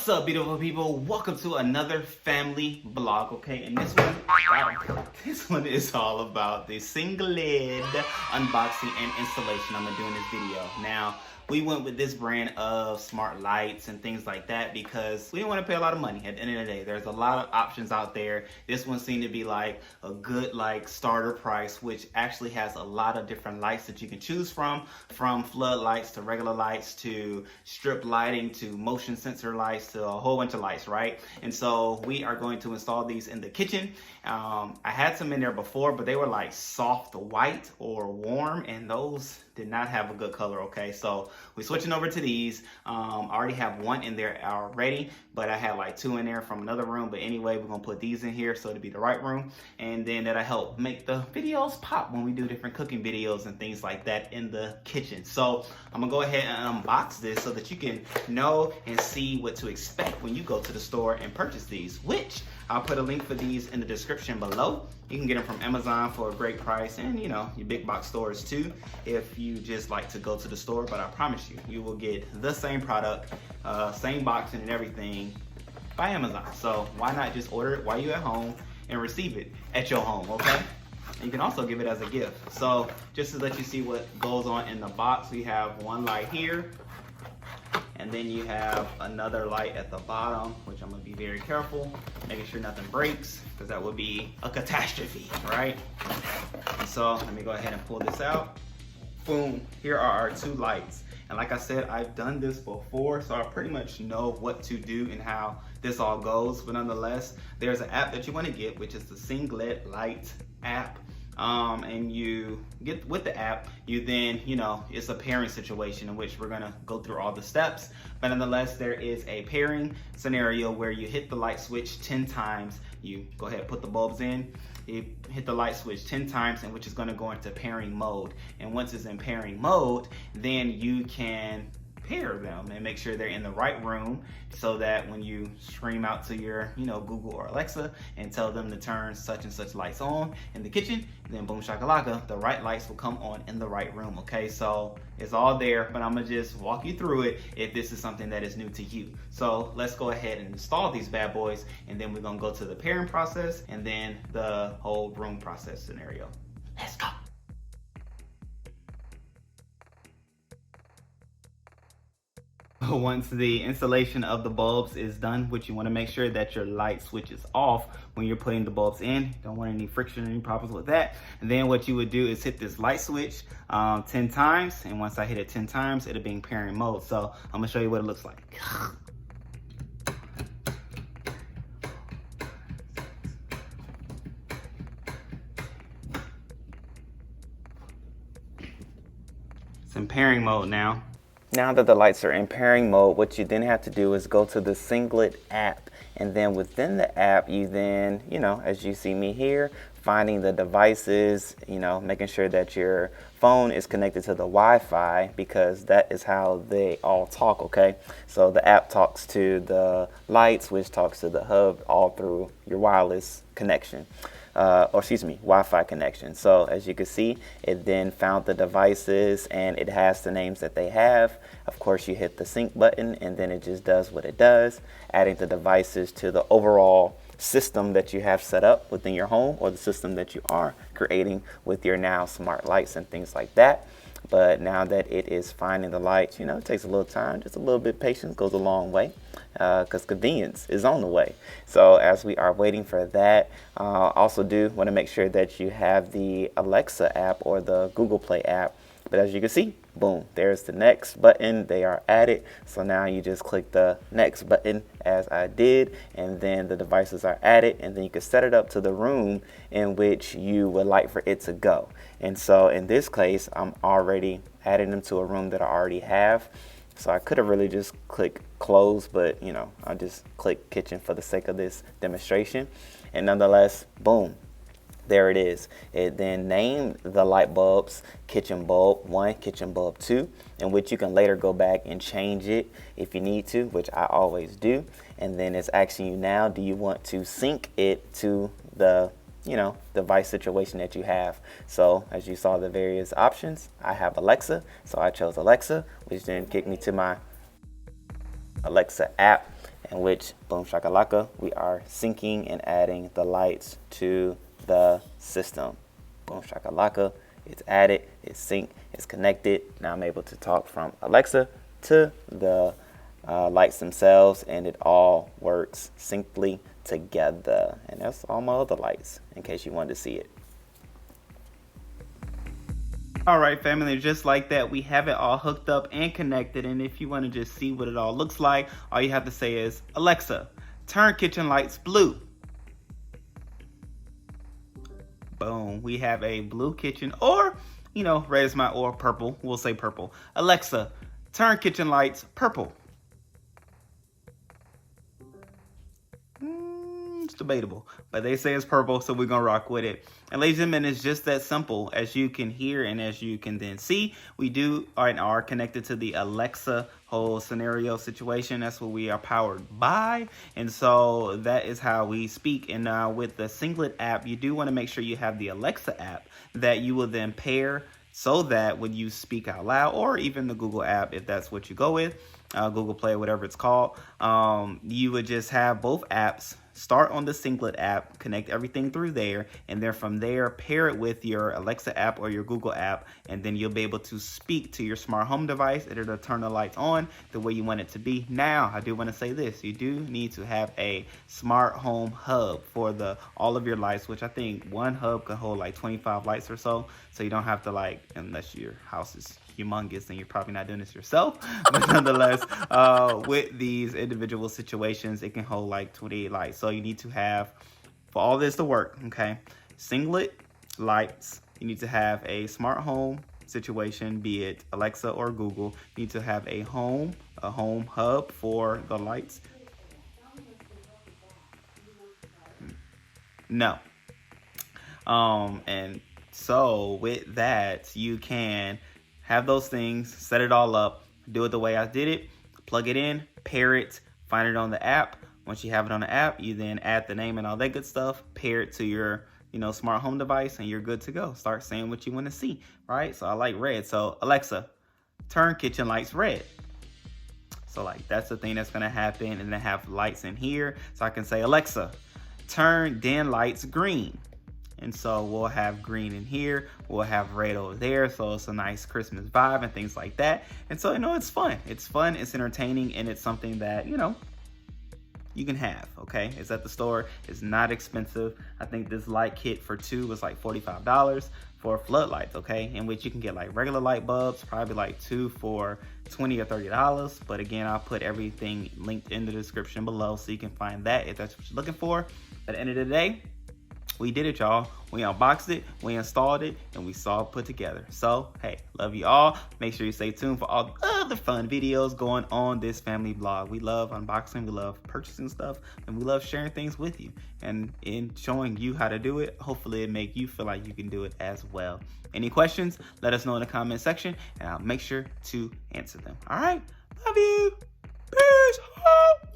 What's up, beautiful people? Welcome to another family vlog, okay? And this one is all about the single lid unboxing and installation I'm gonna do in this video. Now, we went with this brand of smart lights and things like that because we didn't want to pay a lot of money. At the end of the day, there's a lot of options out there. This one seemed to be like a good starter price, which actually has a lot of different lights that you can choose from floodlights to regular lights to strip lighting to motion sensor lights to a whole bunch of lights, right? And so we are going to install these in the kitchen. I had some in there before, but they were like soft white or warm, and those did not have a good color, okay? So we're switching over to these. I already have one in there already, but I had like two in there from another room. But anyway, we're gonna put these in here so it'll be the right room, and then that'll help make the videos pop when we do different cooking videos and things like that in the kitchen. So I'm gonna go ahead and unbox this so that you can know and see what to expect when you go to the store and purchase these, which I'll put a link for these in the description below. You can get them from Amazon for a great price, and you know, your big box stores too, if you just like to go to the store. But I promise you, you will get the same product, same boxing and everything by Amazon. So why not just order it while you're at home and receive it at your home, okay? And you can also give it as a gift. So just to let you see what goes on in the box, we have one light here, and then you have another light at the bottom, which I'm gonna be very careful, making sure nothing breaks, because that would be a catastrophe, right? And so let me go ahead and pull this out. Boom, here are our two lights. And like I said, I've done this before, so I pretty much know what to do and how this all goes. But nonetheless, there's an app that you wanna get, which is the Sengled Lights app. And you get with the app, you then, you know, it's a pairing situation in which we're gonna go through all the steps. But nonetheless, there is a pairing scenario where you hit the light switch 10 times. You go ahead and put the bulbs in, you hit the light switch 10 times, and which is gonna go into pairing mode. And once it's in pairing mode, then you can pair them and make sure they're in the right room, so that when you scream out to your, you know, Google or Alexa and tell them to turn such and such lights on in the kitchen, then boom shakalaka, the right lights will come on in the right room, okay? So it's all there, but I'm gonna just walk you through it if this is something that is new to you. So let's go ahead and install these bad boys, and then we're gonna go to the pairing process and then the whole room process scenario. Let's go. Once the installation of the bulbs is done, which you want to make sure that your light switch is off when you're putting the bulbs in. Don't want any friction or any problems with that. And then what you would do is hit this light switch 10 times. And once I hit it 10 times, it'll be in pairing mode. So I'm gonna show you what it looks like. It's in pairing mode now. Now that the lights are in pairing mode, what you then have to do is go to the Sengled app, and then within the app, you then, you know, as you see me here, finding the devices, you know, making sure that your phone is connected to the Wi-Fi, because that is how they all talk, okay? So the app talks to the lights, which talks to the hub, all through your wireless connection. Wi-Fi connection. So as you can see, it then found the devices and it has the names that they have. Of course, you hit the sync button and then it just does what it does, adding the devices to the overall system that you have set up within your home, or the system that you are creating with your now smart lights and things like that. But now that it is finding the lights, you know, it takes a little time, just a little bit of patience goes a long way, because convenience is on the way. So as we are waiting for that, also do want to make sure that you have the Alexa app or the Google Play app. But as you can see, boom, there's the next button. They are added. So now you just click the next button as I did, and then the devices are added, and then you can set it up to the room in which you would like for it to go. And so in this case, I'm already adding them to a room that I already have. So I could have really just clicked close, but you know, I just click kitchen for the sake of this demonstration. And nonetheless, boom, there it is. It then named the light bulbs kitchen bulb 1, kitchen bulb 2, in which you can later go back and change it if you need to, which I always do. And then it's asking you now, do you want to sync it to the, you know, device situation that you have? So as you saw the various options, I have Alexa, so I chose Alexa, which then kicked me to my Alexa app. in which, boom shakalaka, we are syncing and adding the lights to the system. Boom shakalaka, it's added, it's synced, it's connected. Now I'm able to talk from Alexa to the lights themselves, and it all works syncly together. And that's all my other lights, in case you wanted to see it. All right, family, just like that, we have it all hooked up and connected. And if you want to just see what it all looks like, all you have to say is, Alexa, turn kitchen lights blue. Boom, we have a blue kitchen, or, you know, red is my, or purple. We'll say purple. Alexa, turn kitchen lights purple. It's debatable, but they say it's purple, so we're gonna rock with it. And ladies and gentlemen, it's just that simple. As you can hear and as you can then see, we are connected to the Alexa whole scenario situation. That's what we are powered by, and so that is how we speak. And now with the Singlet app, you do want to make sure you have the Alexa app that you will then pair, so that when you speak out loud, or even the Google app, if that's what you go with, Google Play, whatever it's called, you would just have both apps start on the Singlet app, connect everything through there, and then from there, pair it with your Alexa app or your Google app, and then you'll be able to speak to your smart home device, and it'll turn the lights on the way you want it to be. Now, I do want to say this, you do need to have a smart home hub for all of your lights, which I think one hub can hold like 25 lights or so you don't have to, like, unless your house is humongous and you're probably not doing this yourself, but nonetheless, with these individual situations, it can hold like 28 lights. So you need to have, for all this to work, okay, Singlet lights, you need to have a smart home situation, be it Alexa or Google. You need to have a home hub for the lights. No. And so with that, you can have those things, set it all up, do it the way I did it, plug it in, pair it, find it on the app. Once you have it on the app, you then add the name and all that good stuff, pair it to your, smart home device, and you're good to go. Start saying what you want to see, right? So I like red. So Alexa, turn kitchen lights red. So like that's the thing that's gonna happen, and then have lights in here. So I can say, Alexa, turn den lights green. And so we'll have green in here, we'll have red over there, so it's a nice Christmas vibe and things like that. And so, it's fun. It's fun, it's entertaining, and it's something that, you can have, okay? It's at the store, it's not expensive. I think this light kit for 2 was like $45 for floodlights, okay? In which you can get like regular light bulbs, probably like 2 for $20 or $30. But again, I'll put everything linked in the description below so you can find that if that's what you're looking for. At the end of the day, we did it, y'all. We unboxed it, we installed it, and we saw it put together. So, hey, love you all. Make sure you stay tuned for all the other fun videos going on this family blog. We love unboxing, we love purchasing stuff, and we love sharing things with you. And in showing you how to do it, hopefully it make you feel like you can do it as well. Any questions, let us know in the comment section, and I'll make sure to answer them. All right, love you. Peace out.